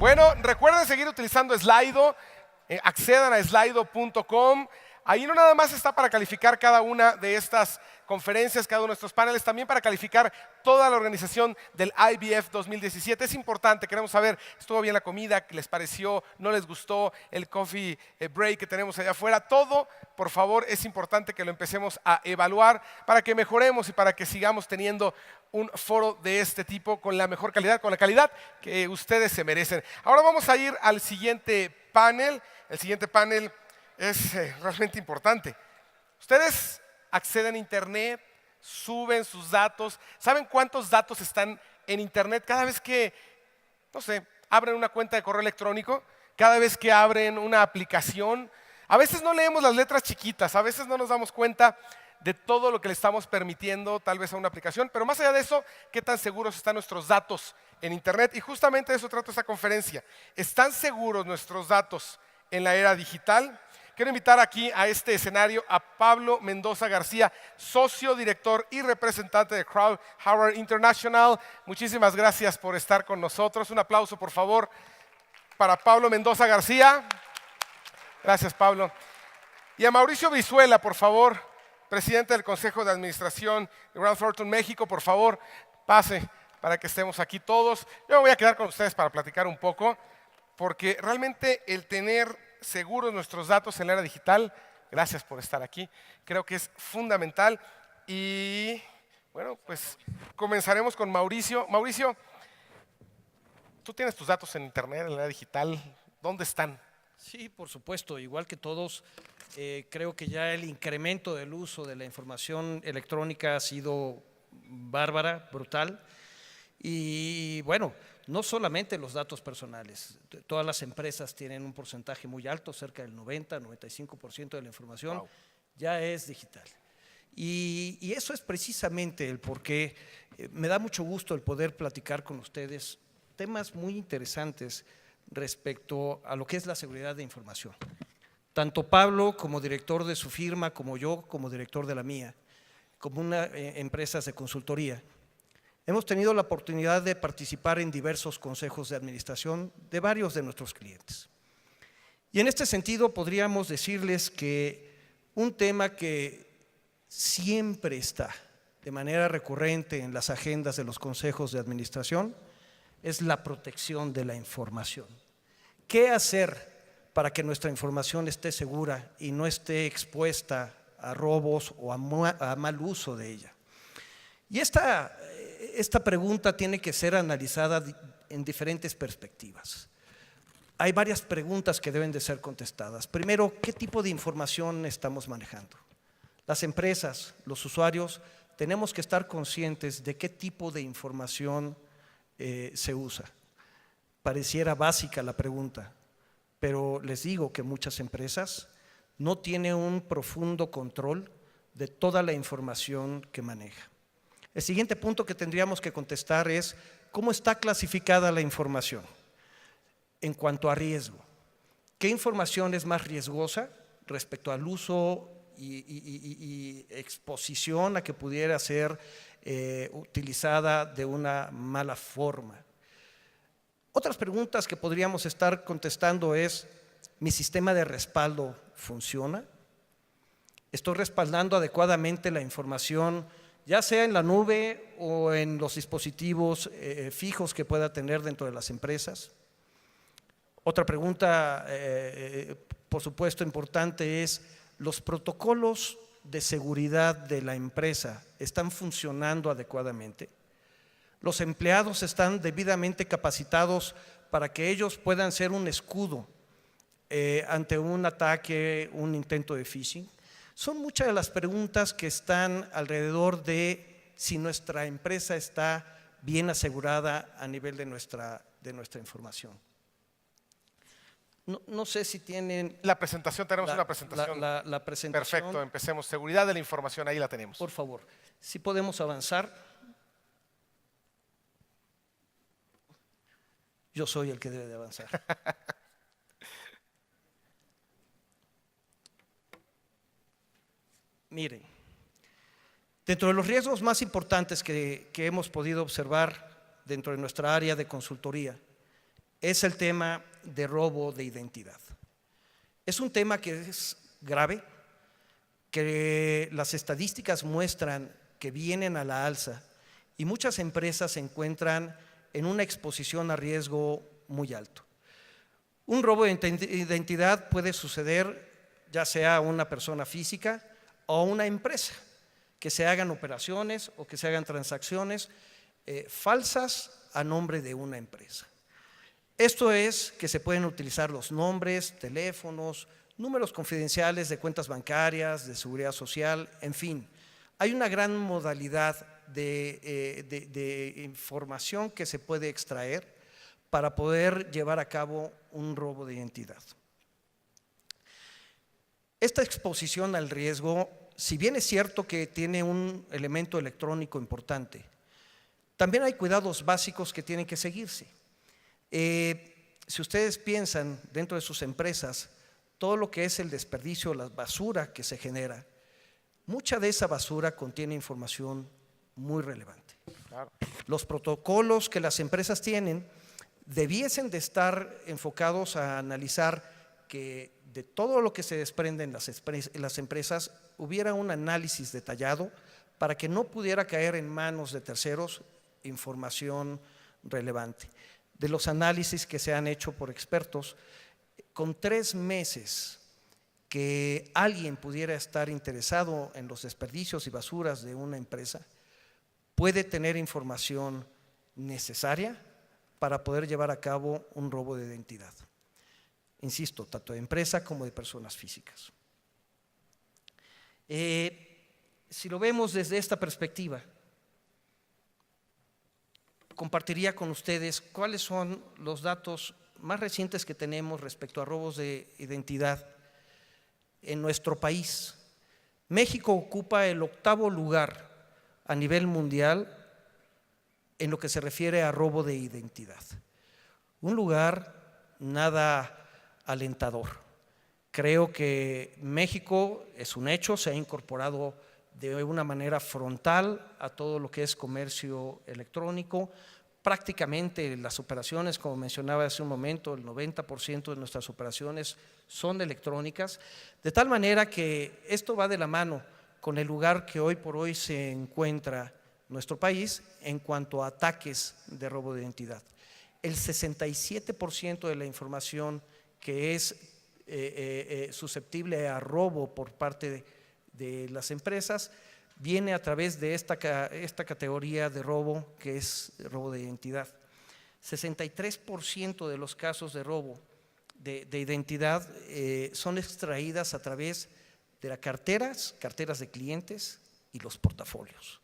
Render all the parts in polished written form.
Bueno, recuerden seguir utilizando Slido, accedan a slido.com. Ahí no nada más está para calificar cada una de estas conferencias, cada uno de nuestros paneles, también para calificar toda la organización del IBF 2017. Es importante, queremos saber, ¿estuvo bien la comida? ¿Les pareció? ¿No les gustó el coffee break que tenemos allá afuera? Todo, por favor, es importante que lo empecemos a evaluar para que mejoremos y para que sigamos teniendo un foro de este tipo con la mejor calidad, con la calidad que ustedes se merecen. Ahora vamos a ir al siguiente panel. El siguiente panel es realmente importante. Ustedes acceden a Internet, suben sus datos. ¿Saben cuántos datos están en Internet? Cada vez que, no sé, abren una cuenta de correo electrónico, cada vez que abren una aplicación, a veces no leemos las letras chiquitas, a veces no nos damos cuenta de todo lo que le estamos permitiendo tal vez a una aplicación, pero más allá de eso, ¿qué tan seguros están nuestros datos en Internet? Y justamente de eso trata esta conferencia. ¿Están seguros nuestros datos en la era digital? Quiero invitar aquí a este escenario a Pablo Mendoza García, socio, director y representante de CrowdHoward International. Muchísimas gracias por estar con nosotros. Un aplauso, por favor, para Pablo Mendoza García. Gracias, Pablo. Y a Mauricio Brizuela, por favor, presidente del Consejo de Administración de Grant Thornton México. Por favor, pase para que estemos aquí todos. Yo me voy a quedar con ustedes para platicar un poco, porque realmente el tener seguros nuestros datos en la era digital, gracias por estar aquí, creo que es fundamental. Y bueno, pues comenzaremos con Mauricio. Mauricio, tú tienes tus datos en Internet, en la era digital, ¿dónde están? Sí, por supuesto, igual que todos, creo que ya el incremento del uso de la información electrónica ha sido bárbara, brutal. Y bueno, no solamente los datos personales, todas las empresas tienen un porcentaje muy alto, cerca del 90-95% de la información ya es digital. Y eso es precisamente el porqué. Me da mucho gusto el poder platicar con ustedes temas muy interesantes respecto a lo que es la seguridad de información. Tanto Pablo como director de su firma, como yo como director de la mía, como una empresa de consultoría, hemos tenido la oportunidad de participar en diversos consejos de administración de varios de nuestros clientes. Y en este sentido podríamos decirles que un tema que siempre está de manera recurrente en las agendas de los consejos de administración es la protección de la información. ¿Qué hacer para que nuestra información esté segura y no esté expuesta a robos o a mal uso de ella? Y esta pregunta tiene que ser analizada en diferentes perspectivas. Hay varias preguntas que deben de ser contestadas. Primero, ¿qué tipo de información estamos manejando? Las empresas, los usuarios, tenemos que estar conscientes de qué tipo de información se usa. Pareciera básica la pregunta, pero les digo que muchas empresas no tienen un profundo control de toda la información que maneja. El siguiente punto que tendríamos que contestar es ¿cómo está clasificada la información en cuanto a riesgo? ¿Qué información es más riesgosa respecto al uso y exposición a que pudiera ser utilizada de una mala forma? Otras preguntas que podríamos estar contestando es ¿mi sistema de respaldo funciona? ¿Estoy respaldando adecuadamente la información, ya sea en la nube o en los dispositivos fijos que pueda tener dentro de las empresas? Otra pregunta, por supuesto, importante es, ¿los protocolos de seguridad de la empresa están funcionando adecuadamente? ¿Los empleados están debidamente capacitados para que ellos puedan ser un escudo ante un ataque, un intento de phishing? Son muchas de las preguntas que están alrededor de si nuestra empresa está bien asegurada a nivel de nuestra información. No sé si tienen… La presentación, tenemos una presentación. La presentación. Perfecto, empecemos. Seguridad de la información, ahí la tenemos. Por favor, si podemos avanzar. Yo soy el que debe de avanzar. Miren, dentro de los riesgos más importantes que hemos podido observar dentro de nuestra área de consultoría es el tema de robo de identidad. Es un tema que es grave, que las estadísticas muestran que vienen a la alza y muchas empresas se encuentran en una exposición a riesgo muy alto. Un robo de identidad puede suceder ya sea a una persona física o a una empresa, que se hagan operaciones o que se hagan transacciones falsas a nombre de una empresa. Esto es que se pueden utilizar los nombres, teléfonos, números confidenciales de cuentas bancarias, de seguridad social, en fin. Hay una gran modalidad de información que se puede extraer para poder llevar a cabo un robo de identidad. Esta exposición al riesgo, si bien es cierto que tiene un elemento electrónico importante, también hay cuidados básicos que tienen que seguirse. Si ustedes piensan dentro de sus empresas, todo lo que es el desperdicio, la basura que se genera, mucha de esa basura contiene información muy relevante. Claro. Los protocolos que las empresas tienen debiesen de estar enfocados a analizar que de todo lo que se desprende en las empresas hubiera un análisis detallado para que no pudiera caer en manos de terceros información relevante. De los análisis que se han hecho por expertos, con 3 meses que alguien pudiera estar interesado en los desperdicios y basuras de una empresa, puede tener información necesaria para poder llevar a cabo un robo de identidad. Insisto, tanto de empresa como de personas físicas. Si lo vemos desde esta perspectiva, compartiría con ustedes cuáles son los datos más recientes que tenemos respecto a robos de identidad en nuestro país. México ocupa el 8º lugar a nivel mundial en lo que se refiere a robo de identidad. Un lugar nada alentador. Creo que México, es un hecho, se ha incorporado de una manera frontal a todo lo que es comercio electrónico. Prácticamente las operaciones, como mencionaba hace un momento, el 90% de nuestras operaciones son electrónicas, de tal manera que esto va de la mano con el lugar que hoy por hoy se encuentra nuestro país en cuanto a ataques de robo de identidad. El 67% de la información que es susceptible a robo por parte de las empresas viene a través de esta categoría de robo que es robo de identidad. 63% de los casos de robo de identidad son extraídas a través de las carteras de clientes y los portafolios.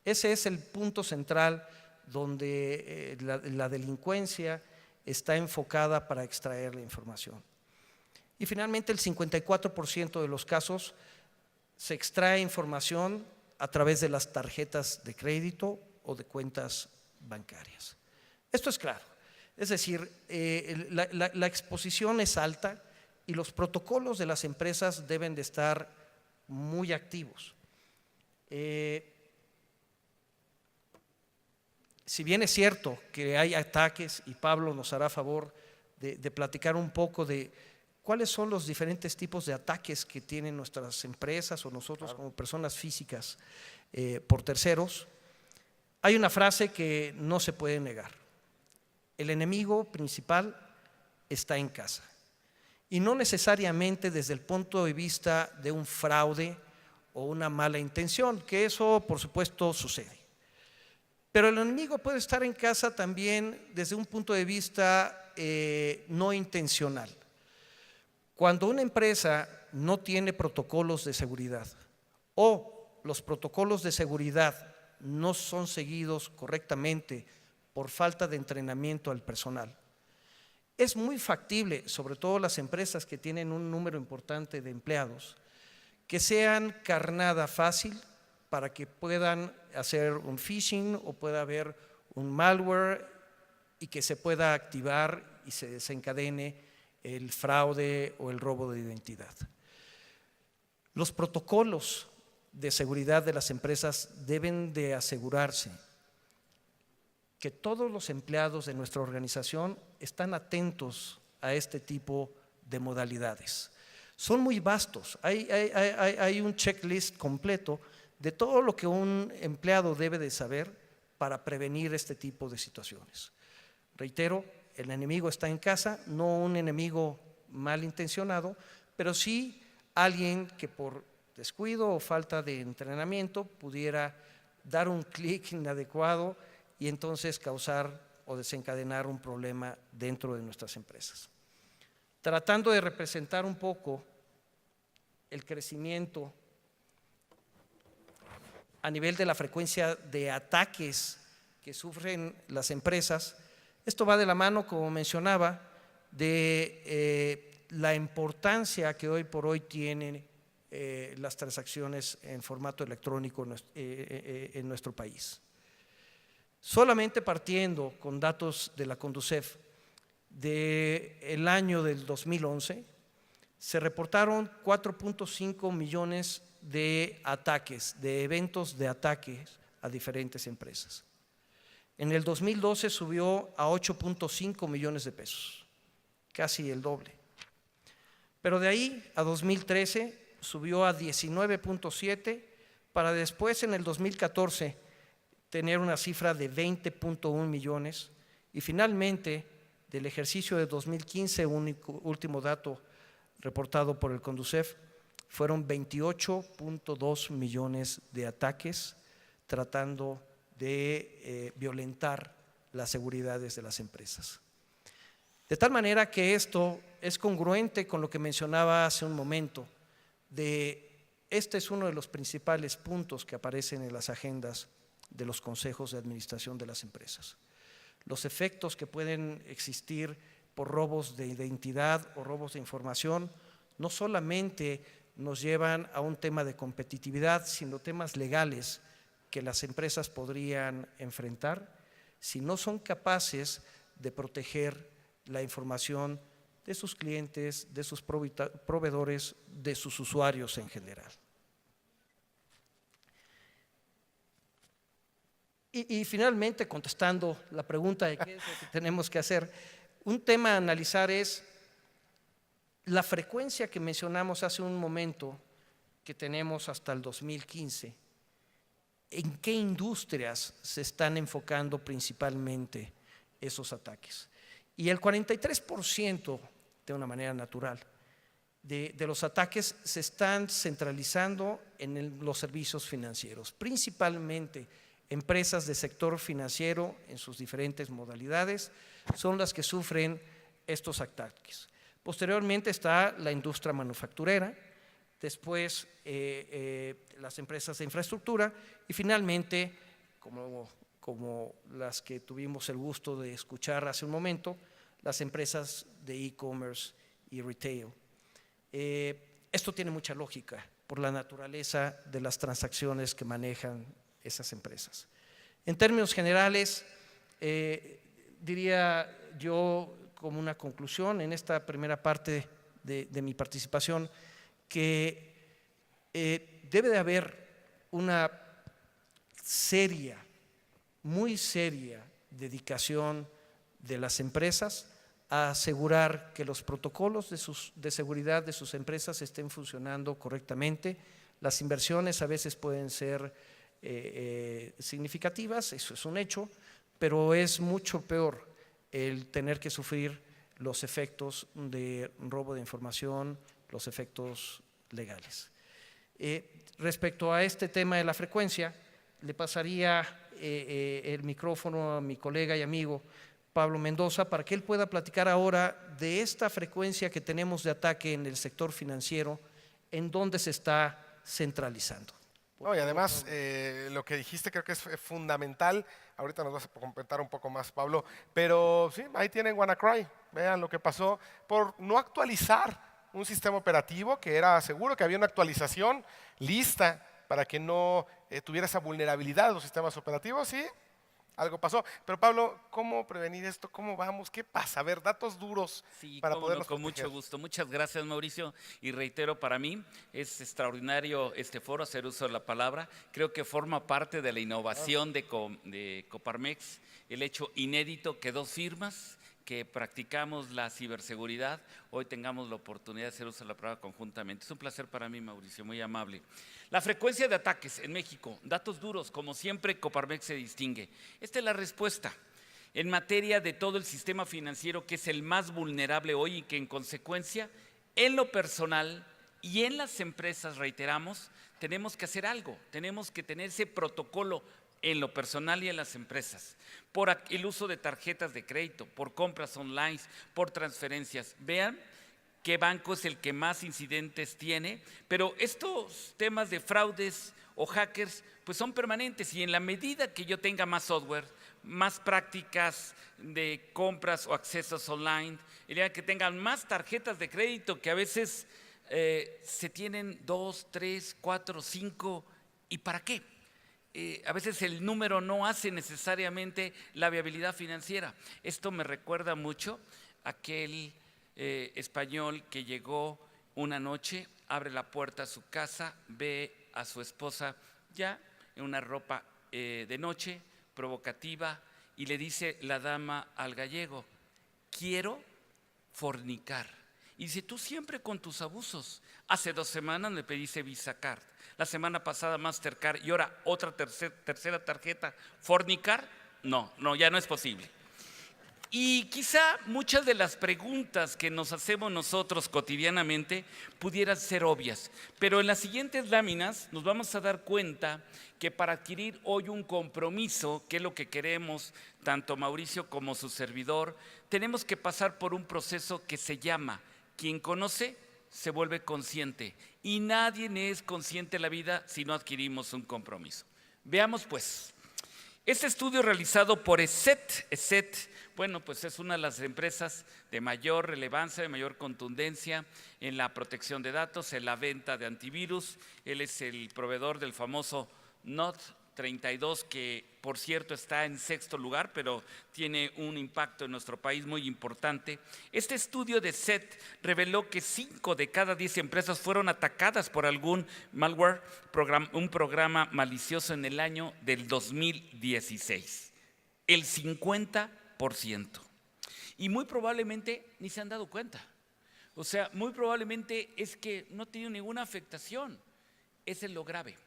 Ese es el punto central donde la delincuencia está enfocada para extraer la información. Y finalmente el 54% de los casos se extrae información a través de las tarjetas de crédito o de cuentas bancarias. Esto es claro, es decir, la exposición es alta y los protocolos de las empresas deben de estar muy activos. Si bien es cierto que hay ataques, y Pablo nos hará favor de platicar un poco de cuáles son los diferentes tipos de ataques que tienen nuestras empresas o nosotros como personas físicas por terceros, hay una frase que no se puede negar. El enemigo principal está en casa. Y no necesariamente desde el punto de vista de un fraude o una mala intención, que eso por supuesto sucede. Pero el enemigo puede estar en casa también desde un punto de vista no intencional. Cuando una empresa no tiene protocolos de seguridad o los protocolos de seguridad no son seguidos correctamente por falta de entrenamiento al personal, es muy factible, sobre todo las empresas que tienen un número importante de empleados, que sean carnada fácil para que puedan hacer un phishing o pueda haber un malware y que se pueda activar y se desencadene el fraude o el robo de identidad. Los protocolos de seguridad de las empresas deben de asegurarse que todos los empleados de nuestra organización están atentos a este tipo de modalidades. Son muy vastos, hay un checklist completo de todo lo que un empleado debe de saber para prevenir este tipo de situaciones. Reitero, el enemigo está en casa, no un enemigo malintencionado, pero sí alguien que por descuido o falta de entrenamiento pudiera dar un clic inadecuado y entonces causar o desencadenar un problema dentro de nuestras empresas. Tratando de representar un poco el crecimiento a nivel de la frecuencia de ataques que sufren las empresas, esto va de la mano, como mencionaba, de la importancia que hoy por hoy tienen las transacciones en formato electrónico en nuestro país. Solamente partiendo con datos de la Conducef del año del 2011, se reportaron 4.5 millones de ataques, de eventos de ataques a diferentes empresas. En el 2012 subió a 8.5 millones de pesos, casi el doble. Pero de ahí a 2013 subió a 19.7 para después en el 2014 tener una cifra de 20.1 millones y finalmente del ejercicio de 2015, último dato reportado por el Conducef, fueron 28.2 millones de ataques tratando de violentar las seguridades de las empresas. De tal manera que esto es congruente con lo que mencionaba hace un momento, este es uno de los principales puntos que aparecen en las agendas de los consejos de administración de las empresas. Los efectos que pueden existir por robos de identidad o robos de información no solamente nos llevan a un tema de competitividad, sino temas legales que las empresas podrían enfrentar si no son capaces de proteger la información de sus clientes, de sus proveedores, de sus usuarios en general. Y finalmente, contestando la pregunta de qué es lo que tenemos que hacer, un tema a analizar es la frecuencia que mencionamos hace un momento que tenemos hasta el 2015. ¿En qué industrias se están enfocando principalmente esos ataques? Y el 43%, de una manera natural, de los ataques se están centralizando en los servicios financieros, principalmente empresas del sector financiero en sus diferentes modalidades son las que sufren estos ataques. Posteriormente está la industria manufacturera, después las empresas de infraestructura y finalmente, como las que tuvimos el gusto de escuchar hace un momento, las empresas de e-commerce y retail. Esto tiene mucha lógica por la naturaleza de las transacciones que manejan esas empresas. En términos generales, diría yo como una conclusión en esta primera parte de mi participación que debe de haber una seria, muy seria dedicación de las empresas a asegurar que los protocolos de seguridad de sus empresas estén funcionando correctamente. Las inversiones a veces pueden ser significativas, eso es un hecho, pero es mucho peor el tener que sufrir los efectos de robo de información, los efectos legales. Respecto a este tema de la frecuencia, le pasaría el micrófono a mi colega y amigo Pablo Mendoza para que él pueda platicar ahora de esta frecuencia que tenemos de ataque en el sector financiero, en donde se está centralizando. No, y además, lo que dijiste creo que es fundamental. Ahorita nos vas a comentar un poco más, Pablo. Pero sí, ahí tienen WannaCry. Vean lo que pasó por no actualizar un sistema operativo que era seguro, que había una actualización lista para que no tuviera esa vulnerabilidad de los sistemas operativos. Y algo pasó. Pero Pablo, ¿cómo prevenir esto? ¿Cómo vamos? ¿Qué pasa? A ver, datos duros Sí, para cómo no, podernos con proteger. mucho gusto. Muchas gracias, Mauricio. Y reitero, para mí es extraordinario este foro, hacer uso de la palabra. Creo que forma parte de la innovación de Coparmex, el hecho inédito que dos firmas que practicamos la ciberseguridad, hoy tengamos la oportunidad de hacer uso de la palabra conjuntamente. Es un placer para mí, Mauricio, muy amable. La frecuencia de ataques en México, datos duros, como siempre, Coparmex se distingue. Esta es la respuesta en materia de todo el sistema financiero, que es el más vulnerable hoy y que en consecuencia, en lo personal y en las empresas, reiteramos, tenemos que hacer algo, tenemos que tener ese protocolo en lo personal y en las empresas, por el uso de tarjetas de crédito, por compras online, por transferencias. Vean qué banco es el que más incidentes tiene, pero estos temas de fraudes o hackers pues son permanentes, y en la medida que yo tenga más software, más prácticas de compras o accesos online, el día que tengan más tarjetas de crédito, que a veces se tienen 2, 3, 4, 5, ¿y para qué? A veces el número no hace necesariamente la viabilidad financiera. Esto me recuerda mucho a aquel español que llegó una noche, abre la puerta a su casa, ve a su esposa ya en una ropa de noche, provocativa, y le dice la dama al gallego: quiero fornicar. Y dice: tú siempre con tus abusos. Hace 2 semanas me pediste Visa Card, la semana pasada Mastercard, y ahora otra tercera tarjeta. ¿Fornicar? No, ya no es posible. Y quizá muchas de las preguntas que nos hacemos nosotros cotidianamente pudieran ser obvias, pero en las siguientes láminas nos vamos a dar cuenta que para adquirir hoy un compromiso, que es lo que queremos tanto Mauricio como su servidor, tenemos que pasar por un proceso que se llama: quien conoce se vuelve consciente, y nadie es consciente de la vida si no adquirimos un compromiso. Veamos pues. Este estudio realizado por ESET, bueno, pues es una de las empresas de mayor relevancia, de mayor contundencia en la protección de datos, en la venta de antivirus. Él es el proveedor del famoso NOT32, que por cierto está en 6º lugar, pero tiene un impacto en nuestro país muy importante. Este estudio de ESET reveló que 5 de cada 10 empresas fueron atacadas por algún malware, un programa malicioso en el año del 2016. El 50%. Y muy probablemente ni se han dado cuenta. O sea, muy probablemente es que no tiene ninguna afectación. Ese es lo grave,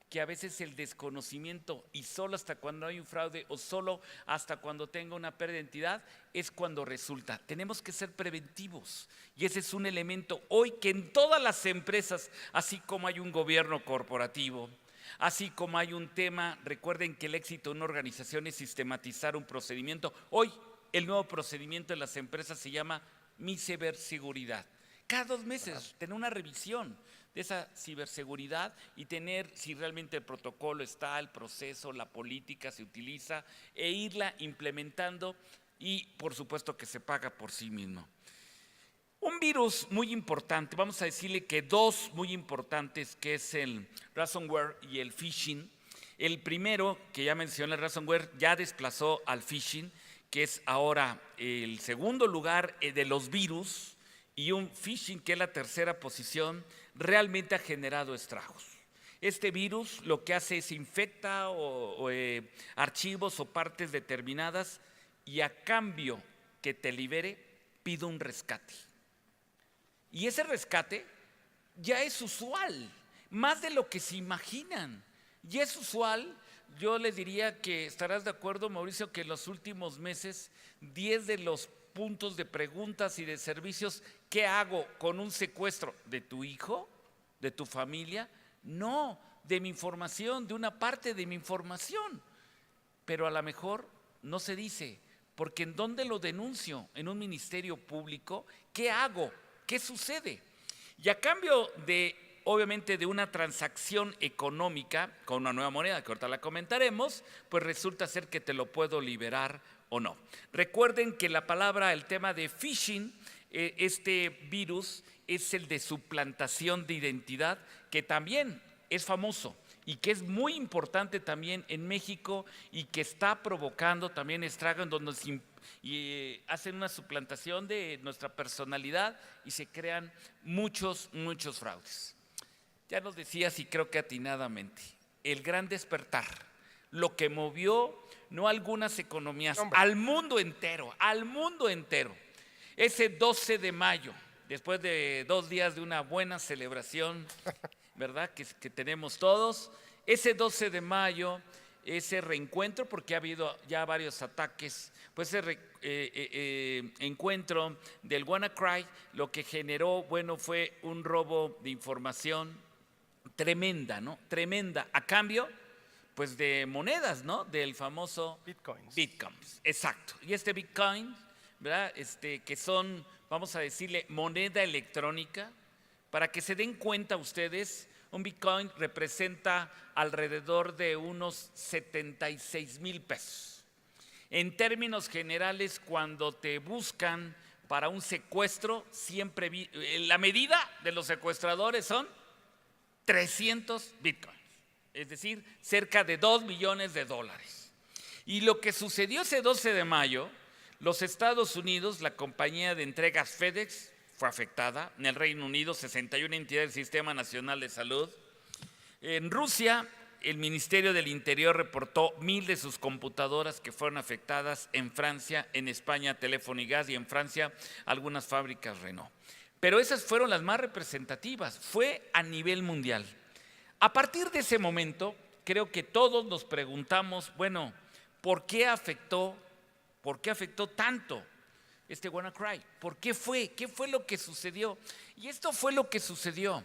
que a veces el desconocimiento, y solo hasta cuando hay un fraude o solo hasta cuando tenga una pérdida de identidad, es cuando resulta. Tenemos que ser preventivos, y ese es un elemento hoy que en todas las empresas, así como hay un gobierno corporativo, así como hay un tema, recuerden que el éxito de una organización es sistematizar un procedimiento. Hoy el nuevo procedimiento en las empresas se llama Mi Ciberseguridad. Cada 2 meses tener una revisión de esa ciberseguridad y tener si realmente el protocolo está, el proceso, la política se utiliza, e irla implementando, y por supuesto que se paga por sí mismo. Un virus muy importante, vamos a decirle que 2 muy importantes, que es el ransomware y el phishing. El primero, que ya mencioné, el ransomware, ya desplazó al phishing, que es ahora el segundo lugar de los virus, y un phishing, que es la tercera posición, realmente ha generado estragos. Este virus lo que hace es infecta archivos o partes determinadas, y a cambio que te libere pide un rescate. Y ese rescate ya es usual, más de lo que se imaginan. Y es usual. Yo les diría que estarás de acuerdo, Mauricio, que en los últimos meses 10 de los puntos de preguntas y de servicios: ¿qué hago con un secuestro de tu hijo, de tu familia? No, de mi información, de una parte de mi información. Pero a lo mejor no se dice, porque ¿en dónde lo denuncio? ¿En un ministerio público? ¿Qué hago? ¿Qué sucede? Y a cambio de, obviamente, de una transacción económica con una nueva moneda, que ahorita la comentaremos, pues resulta ser que te lo puedo liberar o no. Recuerden que la palabra, el tema de phishing, este virus es el de suplantación de identidad, que también es famoso. y que es muy importante también en México y que está provocando también estragos donde hacen una suplantación de nuestra personalidad y se crean muchos fraudes. Ya nos decías, y creo que atinadamente, el gran despertar, lo que movió no algunas economías, al mundo entero, ese 12 de mayo, después de 2 días de una buena celebración, ¿verdad? Que tenemos todos, ese 12 de mayo, ese reencuentro, porque ha habido ya varios ataques, pues ese encuentro del WannaCry, lo que generó, bueno, fue un robo de información tremenda, ¿no? Tremenda, a cambio, pues de monedas, ¿no? Del famoso Bitcoins, exacto. Y este Bitcoin, ¿verdad? Que son, vamos a decirle, moneda electrónica, para que se den cuenta ustedes, un Bitcoin representa alrededor de unos 76,000 pesos. En términos generales, cuando te buscan para un secuestro, siempre la medida de los secuestradores son 300 Bitcoins, es decir, cerca de $2 millones. Y lo que sucedió ese 12 de mayo, los Estados Unidos, la compañía de entregas FedEx, fue afectada. En el Reino Unido, 61 entidades del Sistema Nacional de Salud. En Rusia, el Ministerio del Interior reportó 1,000 de sus computadoras que fueron afectadas. En Francia, en España, Telefónica y en Francia, algunas fábricas Renault. Pero esas fueron las más representativas, fue a nivel mundial. A partir de ese momento, creo que todos nos preguntamos, bueno, ¿por qué afectó tanto este WannaCry? ¿Por qué fue? ¿Qué fue lo que sucedió? Y esto fue lo que sucedió.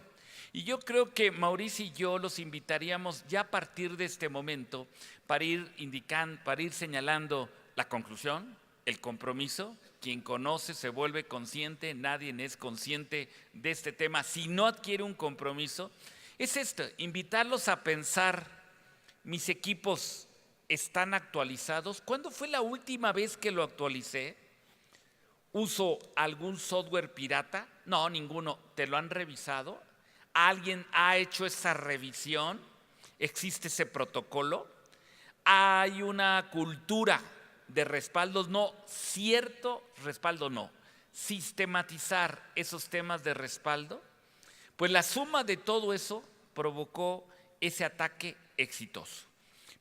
Y yo creo que Mauricio y yo los invitaríamos ya a partir de este momento para ir señalando la conclusión, el compromiso. Quien conoce se vuelve consciente, nadie es consciente de este tema si no adquiere un compromiso. Es esto, invitarlos a pensar, mis equipos están actualizados. ¿Cuándo fue la última vez que lo actualicé? ¿Uso algún software pirata? No, ninguno. ¿Te lo han revisado? ¿Alguien ha hecho esa revisión? ¿Existe ese protocolo? ¿Hay una cultura de respaldos? No, cierto respaldo no. Sistematizar esos temas de respaldo. Pues la suma de todo eso provocó ese ataque exitoso.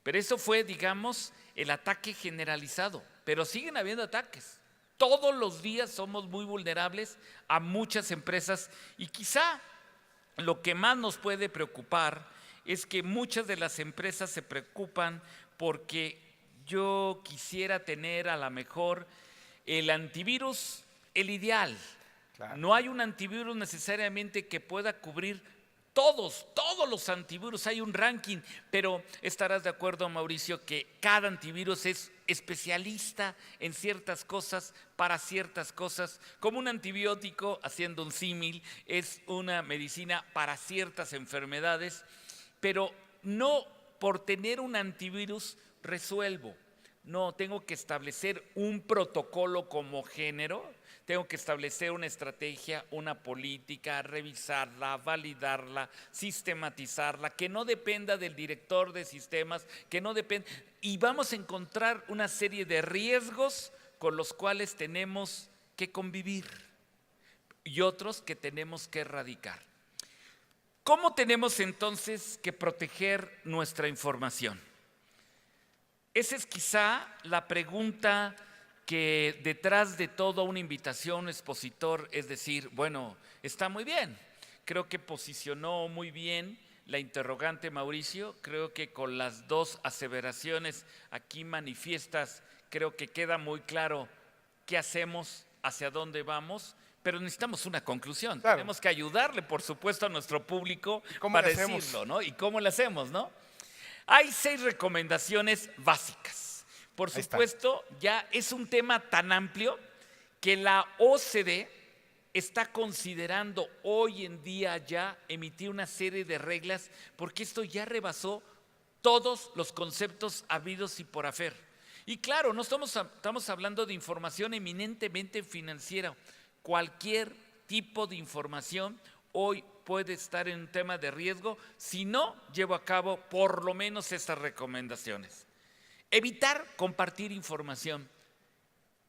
Pero eso fue, digamos, el ataque generalizado. Pero siguen habiendo ataques. Todos los días somos muy vulnerables a muchas empresas y quizá lo que más nos puede preocupar es que muchas de las empresas se preocupan porque yo quisiera tener a lo mejor el antivirus, el ideal. Claro. No hay un antivirus necesariamente que pueda cubrir todos los antivirus, hay un ranking, pero estarás de acuerdo, Mauricio, que cada antivirus es especialista en ciertas cosas, para ciertas cosas, como un antibiótico, haciendo un símil, es una medicina para ciertas enfermedades, pero no por tener un antivirus resuelvo. No, tengo que establecer un protocolo como género, tengo que establecer una estrategia, una política, revisarla, validarla, sistematizarla, que no dependa del director de sistemas, que no dependa. Y vamos a encontrar una serie de riesgos con los cuales tenemos que convivir y otros que tenemos que erradicar. ¿Cómo tenemos entonces que proteger nuestra información? Esa es quizá la pregunta que detrás de toda una invitación, un expositor, es decir, bueno, está muy bien. Creo que posicionó muy bien la interrogante Mauricio. Creo que con las dos aseveraciones aquí manifiestas, creo que queda muy claro qué hacemos, hacia dónde vamos. Pero necesitamos una conclusión. Claro. Tenemos que ayudarle, por supuesto, a nuestro público para decirlo, ¿no? ¿Y cómo lo hacemos, no? Hay 6 recomendaciones básicas. Por supuesto, ya es un tema tan amplio que la OCDE está considerando hoy en día ya emitir una serie de reglas, porque esto ya rebasó todos los conceptos habidos y por haber. Y claro, no estamos hablando de información eminentemente financiera. Cualquier tipo de información hoy puede estar en un tema de riesgo si no llevo a cabo por lo menos estas recomendaciones. Evitar compartir información.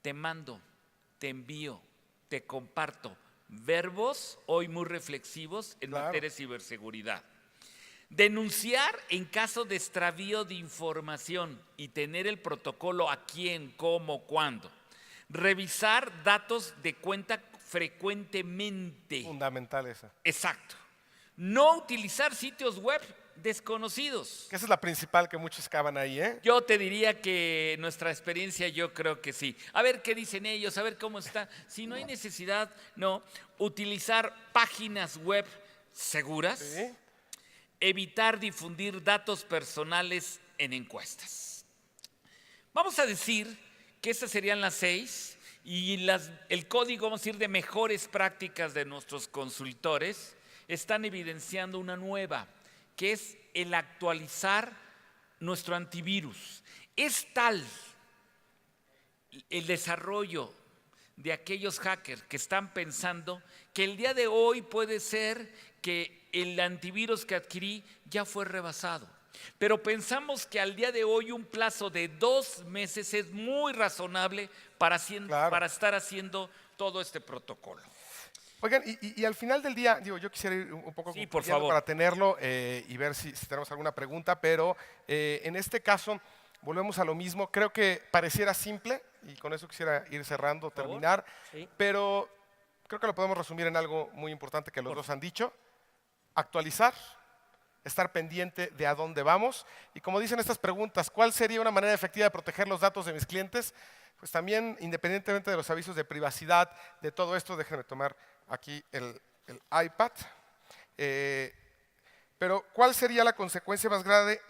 Te mando, te envío, te comparto. Verbos hoy muy reflexivos en materia de ciberseguridad. Denunciar en caso de extravío de información y tener el protocolo a quién, cómo, cuándo. Revisar datos de cuenta frecuentemente. Fundamental esa. Exacto. No utilizar sitios web desconocidos. Que esa es la principal que muchos cavan ahí, ¿eh? Yo te diría que nuestra experiencia, yo creo que sí. A ver qué dicen ellos, a ver cómo está. Si no hay necesidad, no. Utilizar páginas web seguras. Sí. Evitar difundir datos personales en encuestas. Vamos a decir que estas serían las 6 y el código, vamos a decir, de mejores prácticas de nuestros consultores están evidenciando una nueva, que es el actualizar nuestro antivirus. Es tal el desarrollo de aquellos hackers que están pensando que el día de hoy puede ser que el antivirus que adquirí ya fue rebasado. Pero pensamos que al día de hoy un plazo de 2 meses es muy razonable para estar haciendo todo este protocolo. Oigan, y al final del día, digo, yo quisiera ir un poco Sí, por concluyendo favor. para tenerlo y ver si tenemos alguna pregunta, pero en este caso volvemos a lo mismo. Creo que pareciera simple y con eso quisiera ir cerrando, terminar, Sí. pero creo que lo podemos resumir en algo muy importante que los dos han dicho. Actualizar, estar pendiente de a dónde vamos y como dicen estas preguntas, ¿cuál sería una manera efectiva de proteger los datos de mis clientes? Pues también, independientemente de los avisos de privacidad, de todo esto, déjenme tomar aquí el iPad. Pero ¿cuál sería la consecuencia más grave,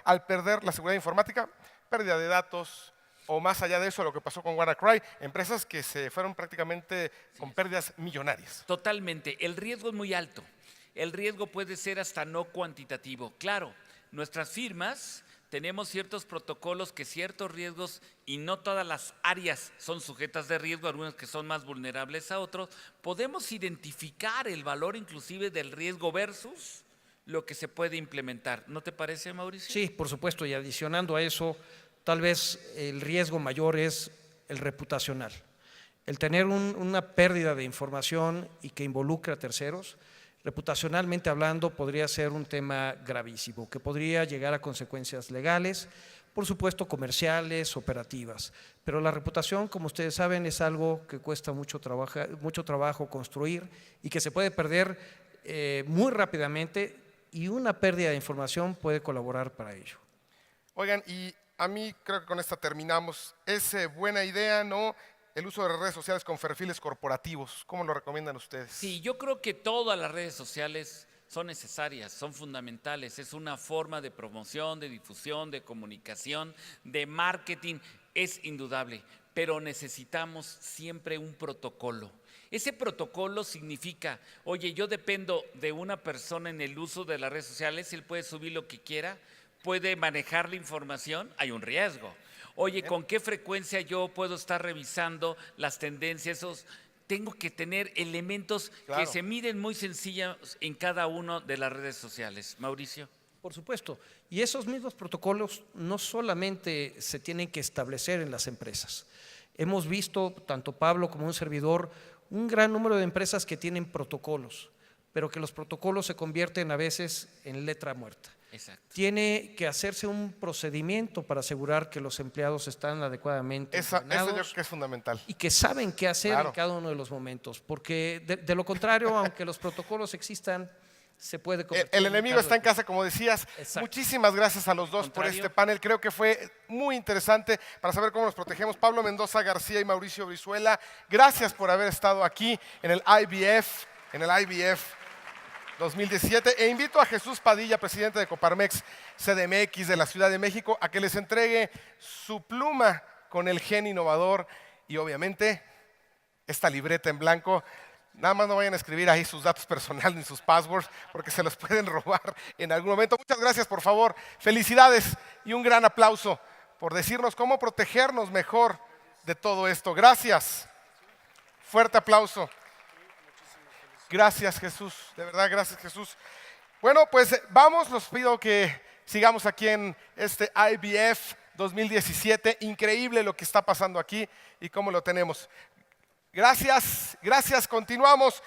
al perder la seguridad informática? Pérdida de datos o más allá de eso, lo que pasó con WannaCry, empresas que se fueron prácticamente con pérdidas millonarias. Totalmente. El riesgo es muy alto. El riesgo puede ser hasta no cuantitativo. Claro, nuestras firmas tenemos ciertos protocolos que ciertos riesgos y no todas las áreas son sujetas de riesgo, algunas que son más vulnerables a otros. Podemos identificar el valor inclusive del riesgo versus lo que se puede implementar. ¿No te parece, Mauricio? Sí, por supuesto, y adicionando a eso, tal vez el riesgo mayor es el reputacional. El tener una pérdida de información y que involucre a terceros, reputacionalmente hablando, podría ser un tema gravísimo, que podría llegar a consecuencias legales, por supuesto comerciales, operativas. Pero la reputación, como ustedes saben, es algo que cuesta mucho trabajo construir y que se puede perder muy rápidamente y una pérdida de información puede colaborar para ello. Oigan, y a mí creo que con esta terminamos. Es buena idea, ¿no?, el uso de las redes sociales con perfiles corporativos. ¿Cómo lo recomiendan ustedes? Sí, yo creo que todas las redes sociales son necesarias, son fundamentales. Es una forma de promoción, de difusión, de comunicación, de marketing. Es indudable, pero necesitamos siempre un protocolo. Ese protocolo significa, oye, yo dependo de una persona en el uso de las redes sociales, él puede subir lo que quiera, puede manejar la información, hay un riesgo. Oye, ¿con qué frecuencia yo puedo estar revisando las tendencias? Tengo que tener elementos que se miden muy sencillos en cada una de las redes sociales. Mauricio. Por supuesto, y esos mismos protocolos no solamente se tienen que establecer en las empresas. Hemos visto, tanto Pablo como un servidor, un gran número de empresas que tienen protocolos, pero que los protocolos se convierten a veces en letra muerta. Exacto. Tiene que hacerse un procedimiento para asegurar que los empleados están adecuadamente Eso yo entrenados creo que es fundamental. y que saben qué hacer Claro. en cada uno de los momentos, porque de lo contrario, aunque los protocolos existan, se puede convertir El en un enemigo caldo está de en casa, como decías. Exacto. Muchísimas gracias a los dos por Contrario. este panel. Creo que fue muy interesante para saber cómo nos protegemos. Pablo Mendoza García y Mauricio Brizuela, gracias por haber estado aquí en el IBF 2017. E invito a Jesús Padilla, presidente de Coparmex CDMX de la Ciudad de México, a que les entregue su pluma con el gen innovador y obviamente esta libreta en blanco. Nada más no vayan a escribir ahí sus datos personales ni sus passwords porque se los pueden robar en algún momento. Muchas gracias, por favor. Felicidades y un gran aplauso por decirnos cómo protegernos mejor de todo esto. Gracias. Fuerte aplauso. Gracias, Jesús. De verdad, gracias, Jesús. Bueno, pues vamos, los pido que sigamos aquí en este IBF 2017. Increíble lo que está pasando aquí y cómo lo tenemos. Gracias, gracias. Continuamos.